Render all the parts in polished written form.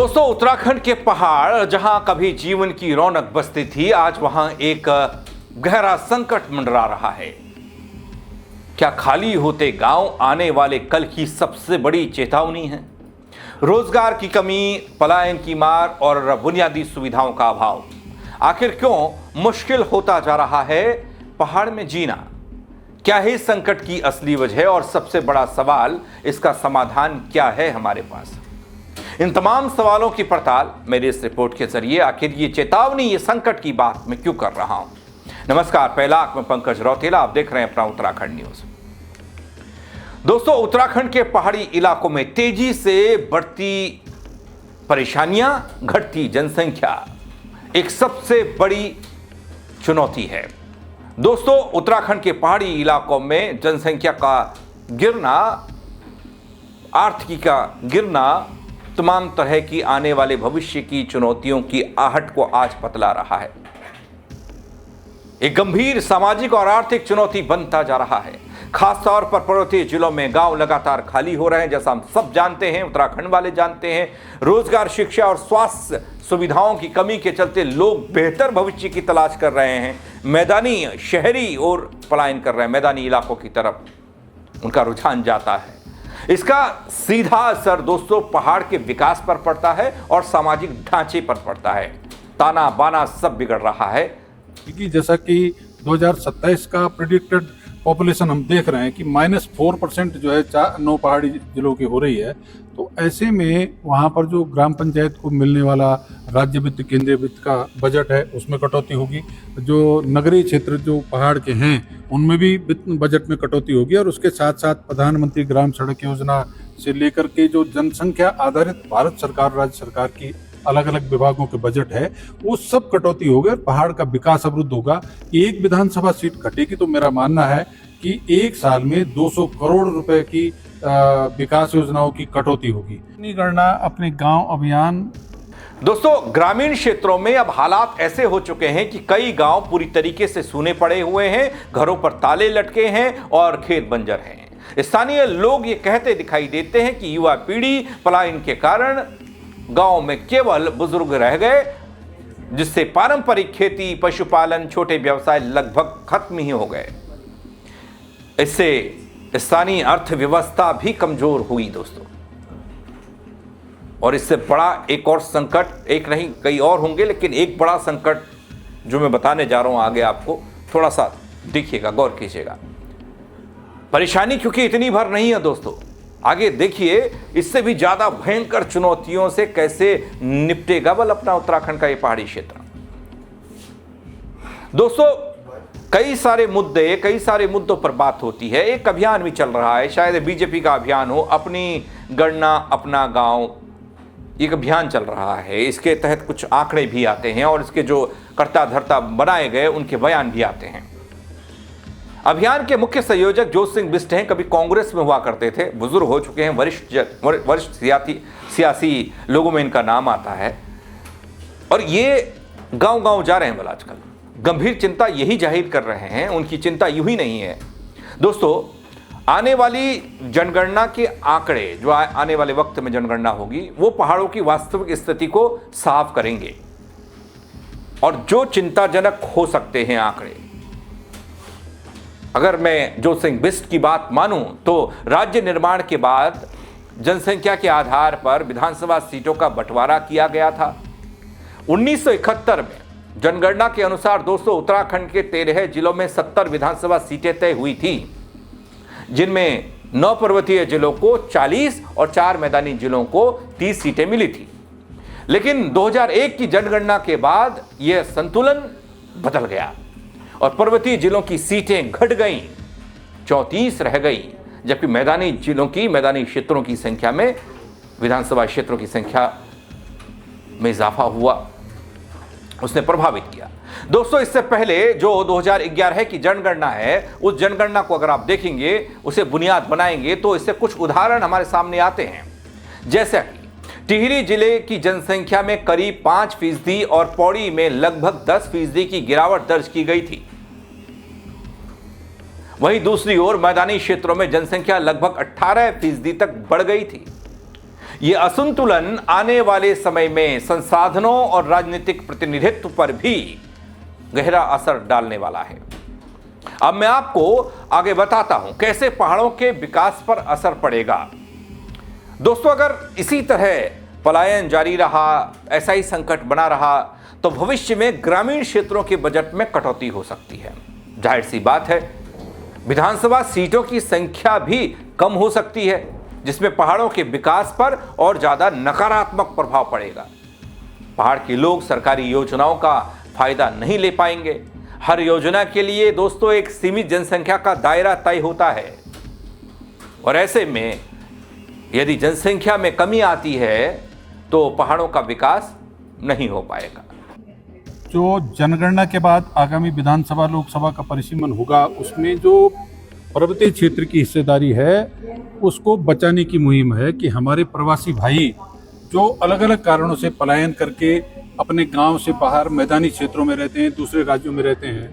दोस्तों, उत्तराखंड के पहाड़ जहां कभी जीवन की रौनक बसती थी, आज वहां एक गहरा संकट मंडरा रहा है। क्या खाली होते गांव आने वाले कल की सबसे बड़ी चेतावनी है? रोजगार की कमी, पलायन की मार और बुनियादी सुविधाओं का अभाव। आखिर क्यों मुश्किल होता जा रहा है पहाड़ में जीना? क्या है इस संकट की असली वजह? और सबसे बड़ा सवाल, इसका समाधान क्या है हमारे पास? इन तमाम सवालों की पड़ताल मेरी इस रिपोर्ट के जरिए। आखिर ये चेतावनी, ये संकट की बात मैं क्यों कर रहा हूं। नमस्कार, पहला आंख में पंकज रौतेला, आप देख रहे हैं अपना उत्तराखंड न्यूज। दोस्तों, उत्तराखंड के पहाड़ी इलाकों में तेजी से बढ़ती परेशानियां, घटती जनसंख्या एक सबसे बड़ी चुनौती है। दोस्तों, उत्तराखंड के पहाड़ी इलाकों में जनसंख्या का गिरना, आर्थिकी का गिरना तमाम तरह की आने वाले भविष्य की चुनौतियों की आहट को आज बतला रहा है। एक गंभीर सामाजिक और आर्थिक चुनौती बनता जा रहा है। खासतौर पर पर्वतीय जिलों में गांव लगातार खाली हो रहे हैं, जैसा हम सब जानते हैं, उत्तराखंड वाले जानते हैं। रोजगार, शिक्षा और स्वास्थ्य सुविधाओं की कमी के चलते लोग बेहतर भविष्य की तलाश कर रहे हैं, मैदानी, शहरी और पलायन कर रहे हैं। मैदानी इलाकों की तरफ उनका रुझान जाता है। इसका सीधा असर दोस्तों पहाड़ के विकास पर पड़ता है और सामाजिक ढांचे पर पड़ता है। ताना बाना सब बिगड़ रहा है। क्योंकि जैसा कि 2027 का प्रिडिक्टेड पॉपुलेशन हम देख रहे हैं कि -4% जो है 9 पहाड़ी जिलों की हो रही है। तो ऐसे में वहाँ पर जो ग्राम पंचायत को मिलने वाला राज्य वित्त, केंद्रीय वित्त का बजट है, उसमें कटौती होगी। जो नगरीय क्षेत्र जो पहाड़ के हैं उनमें भी बजट में कटौती होगी। और उसके साथ साथ प्रधानमंत्री ग्राम सड़क योजना से लेकर के जो जनसंख्या आधारित भारत सरकार, राज्य सरकार की अलग अलग विभागों के बजट है, वो सब कटौती हो गए। पहाड़ का विकास अवरुद्ध होगा। एक विधानसभा सीट घटेगी तो मेरा मानना है कि एक साल में 200 करोड़ रुपए की विकास योजनाओं की कटौती होगी। अपनी गणना अपने गांव अभियान। दोस्तों, ग्रामीण क्षेत्रों में अब हालात ऐसे हो चुके हैं कि कई गांव पूरी तरीके से सूने पड़े हुए हैं, घरों पर ताले लटके हैं और खेत बंजर हैं। स्थानीय लोग ये कहते दिखाई देते हैं कि युवा पीढ़ी पलायन के कारण गांव में केवल बुजुर्ग रह गए, जिससे पारंपरिक खेती, पशुपालन, छोटे व्यवसाय लगभग खत्म ही हो गए। इससे स्थानीय अर्थव्यवस्था भी कमजोर हुई दोस्तों। और इससे बड़ा एक और संकट, एक नहीं कई और होंगे, लेकिन एक बड़ा संकट जो मैं बताने जा रहा हूं आगे आपको, थोड़ा सा देखिएगा, गौर कीजिएगा। परेशानी क्योंकि इतनी भर नहीं है दोस्तों, आगे देखिए इससे भी ज्यादा भयंकर चुनौतियों से कैसे निपटेगा बल अपना उत्तराखंड का ये पहाड़ी क्षेत्र। दोस्तों, कई सारे मुद्दों पर बात होती है। एक अभियान भी चल रहा है, शायद बीजेपी का अभियान हो, अपनी गणना अपना गांव, एक अभियान चल रहा है। इसके तहत कुछ आंकड़े भी आते हैं और इसके जो कर्ता धर्ता बनाए गए उनके बयान भी आते हैं। अभियान के मुख्य संयोजक जोत सिंह बिष्ट हैं, कभी कांग्रेस में हुआ करते थे, बुजुर्ग हो चुके हैं, वरिष्ठ सियासी लोगों में इनका नाम आता है। और ये गांव गांव जा रहे हैं आजकल, गंभीर चिंता यही जाहिर कर रहे हैं। उनकी चिंता यूं ही नहीं है दोस्तों, आने वाली जनगणना के आंकड़े, जो आने वाले वक्त में जनगणना होगी, वो पहाड़ों की वास्तविक स्थिति को साफ करेंगे। और जो चिंताजनक हो सकते हैं आंकड़े, अगर मैं जोत सिंह बिष्ट की बात मानूं तो राज्य निर्माण के बाद जनसंख्या के आधार पर विधानसभा सीटों का बंटवारा किया गया था। 1971 में जनगणना के अनुसार दोस्तों उत्तराखंड के 13 जिलों में 70 विधानसभा सीटें तय हुई थी, जिनमें 9 पर्वतीय जिलों को 40 और 4 मैदानी जिलों को 30 सीटें मिली थी। लेकिन 2001 की जनगणना के बाद यह संतुलन बदल गया और पर्वतीय जिलों की सीटें घट गईं, 34 रह गई, जबकि मैदानी क्षेत्रों की संख्या में, विधानसभा क्षेत्रों की संख्या में इजाफा हुआ, उसने प्रभावित किया। दोस्तों, इससे पहले जो 2011 की जनगणना है, उस जनगणना को अगर आप देखेंगे, उसे बुनियाद बनाएंगे तो इससे कुछ उदाहरण हमारे सामने आते हैं। जैसे कि टिहरी जिले की जनसंख्या में करीब 5% और पौड़ी में लगभग 10% की गिरावट दर्ज की गई थी। वहीं दूसरी ओर मैदानी क्षेत्रों में जनसंख्या लगभग 18% तक बढ़ गई थी। ये असंतुलन आने वाले समय में संसाधनों और राजनीतिक प्रतिनिधित्व पर भी गहरा असर डालने वाला है। अब मैं आपको आगे बताता हूं कैसे पहाड़ों के विकास पर असर पड़ेगा। दोस्तों, अगर इसी तरह पलायन जारी रहा, ऐसा ही संकट बना रहा, तो भविष्य में ग्रामीण क्षेत्रों के बजट में कटौती हो सकती है। जाहिर सी बात है, विधानसभा सीटों की संख्या भी कम हो सकती है, जिसमें पहाड़ों के विकास पर और ज्यादा नकारात्मक प्रभाव पड़ेगा। पहाड़ के लोग सरकारी योजनाओं का फायदा नहीं ले पाएंगे। हर योजना के लिए दोस्तों एक सीमित जनसंख्या का दायरा तय होता है, और ऐसे में यदि जनसंख्या में कमी आती है तो पहाड़ों का विकास नहीं हो पाएगा। जो जनगणना के बाद आगामी विधानसभा लोकसभा का परिसीमन होगा, उसमें जो पर्वतीय क्षेत्र की हिस्सेदारी है उसको बचाने की मुहिम है कि हमारे प्रवासी भाई जो अलग अलग कारणों से पलायन करके अपने गांव से बाहर मैदानी क्षेत्रों में रहते हैं, दूसरे राज्यों में रहते हैं,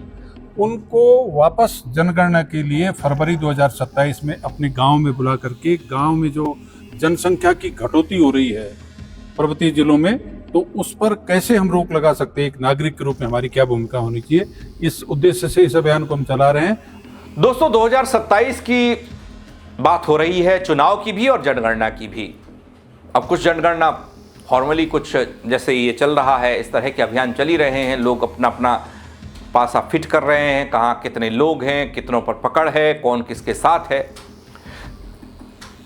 उनको वापस जनगणना के लिए फरवरी 2027 में अपने गांव में बुला करके गांव में जो जनसंख्या की कटौती हो रही है पर्वतीय जिलों में, तो उस पर कैसे हम रोक लगा सकते हैं, एक नागरिक के रूप में हमारी क्या भूमिका होनी चाहिए, इस उद्देश्य से इस अभियान को हम चला रहे हैं। दोस्तों, 2027 की बात हो रही है, चुनाव की भी और जनगणना की भी। अब कुछ जनगणना फॉर्मली, कुछ जैसे ये चल रहा है, इस तरह के अभियान चल ही रहे हैं। लोग अपना अपना पासा फिट कर रहे हैं, कहाँ कितने लोग हैं, कितनों पर पकड़ है, कौन किसके साथ है।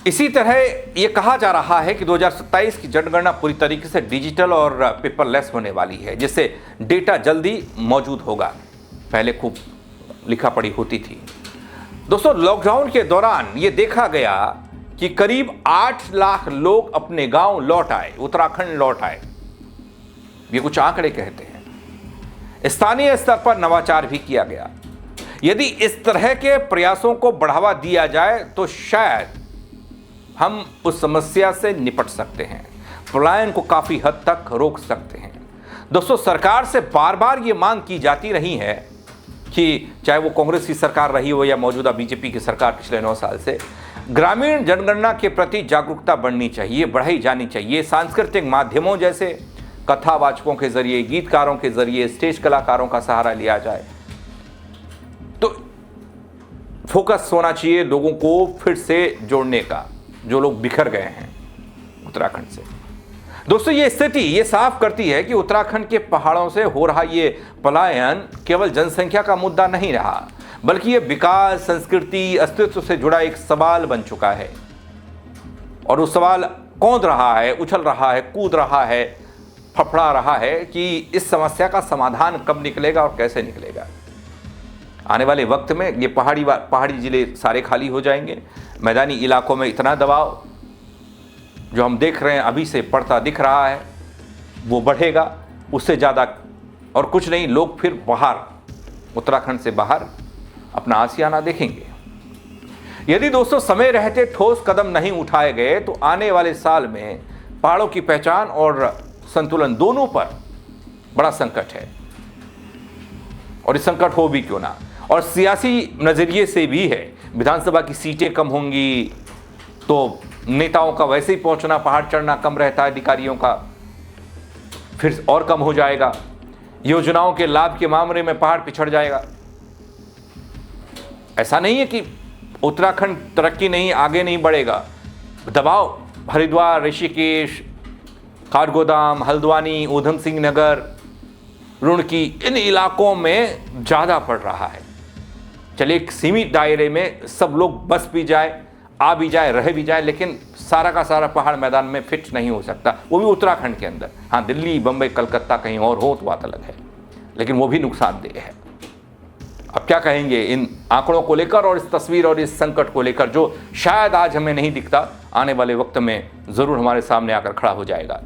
इसी तरह ये कहा जा रहा है कि 2027 की जनगणना पूरी तरीके से डिजिटल और पेपरलेस होने वाली है, जिससे डेटा जल्दी मौजूद होगा। पहले खूब लिखा पढ़ी होती थी। दोस्तों, लॉकडाउन के दौरान ये देखा गया कि करीब 8 लाख लोग अपने गांव लौट आए, उत्तराखंड लौट आए। ये कुछ आंकड़े कहते हैं। स्थानीय स्तर पर नवाचार भी किया गया। यदि इस तरह के प्रयासों को बढ़ावा दिया जाए तो शायद हम उस समस्या से निपट सकते हैं, पलायन को काफी हद तक रोक सकते हैं। दोस्तों, सरकार से बार बार ये मांग की जाती रही है कि चाहे वो कांग्रेस की सरकार रही हो या मौजूदा बीजेपी की सरकार पिछले 9 साल से, ग्रामीण जनगणना के प्रति जागरूकता बढ़नी चाहिए, बढ़ाई जानी चाहिए। सांस्कृतिक माध्यमों जैसे कथावाचकों के जरिए, गीतकारों के जरिए, स्टेज कलाकारों का सहारा लिया जाए, तो फोकस होना चाहिए लोगों को फिर से जोड़ने का, जो लोग बिखर गए हैं उत्तराखंड से। दोस्तों, ये स्थिति ये साफ करती है कि उत्तराखंड के पहाड़ों से हो रहा ये पलायन केवल जनसंख्या का मुद्दा नहीं रहा, बल्कि ये विकास, संस्कृति, अस्तित्व से जुड़ा एक सवाल बन चुका है। और वो सवाल कौंध रहा है, उछल रहा है, कूद रहा है, फफड़ा रहा है कि इस समस्या का समाधान कब निकलेगा और कैसे निकलेगा। आने वाले वक्त में ये पहाड़ी जिले सारे खाली हो जाएंगे। मैदानी इलाकों में इतना दबाव जो हम देख रहे हैं अभी से पड़ता दिख रहा है, वो बढ़ेगा। उससे ज़्यादा और कुछ नहीं, लोग फिर बाहर, उत्तराखंड से बाहर अपना आशियाना देखेंगे। यदि दोस्तों समय रहते ठोस कदम नहीं उठाए गए तो आने वाले साल में पहाड़ों की पहचान और संतुलन दोनों पर बड़ा संकट है। और इस संकट हो भी क्यों ना, और सियासी नजरिए से भी है। विधानसभा की सीटें कम होंगी तो नेताओं का वैसे ही पहुंचना, पहाड़ चढ़ना कम रहता है, अधिकारियों का फिर और कम हो जाएगा। योजनाओं के लाभ के मामले में पहाड़ पिछड़ जाएगा। ऐसा नहीं है कि उत्तराखंड तरक्की नहीं, आगे नहीं बढ़ेगा। दबाव हरिद्वार, ऋषिकेश, काठगोदाम, हल्द्वानी, ऊधम सिंह नगर, रुड़की, इन इलाकों में ज़्यादा पड़ रहा है। चलिए, एक सीमित दायरे में सब लोग बस भी जाए, आ भी जाए, रह भी जाए, लेकिन सारा का सारा पहाड़ मैदान में फिट नहीं हो सकता, वो भी उत्तराखंड के अंदर। हाँ, दिल्ली, बम्बई, कलकत्ता कहीं और हो तो बात अलग है, लेकिन वो भी नुकसानदेह है। अब क्या कहेंगे इन आंकड़ों को लेकर और इस तस्वीर और इस संकट को लेकर, जो शायद आज हमें नहीं दिखता, आने वाले वक्त में ज़रूर हमारे सामने आकर खड़ा हो जाएगा।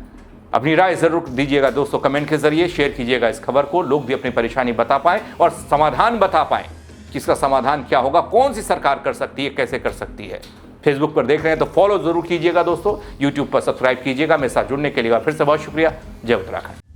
अपनी राय ज़रूर दीजिएगा दोस्तों, कमेंट के जरिए शेयर कीजिएगा इस खबर को, लोग भी अपनी परेशानी बता पाएँ और समाधान बता पाएँ कि इसका समाधान क्या होगा, कौन सी सरकार कर सकती है, कैसे कर सकती है। फेसबुक पर देख रहे हैं तो फॉलो जरूर कीजिएगा दोस्तों, यूट्यूब पर सब्सक्राइब कीजिएगा। मेरे साथ जुड़ने के लिए फिर से बहुत शुक्रिया। जय उत्तराखंड।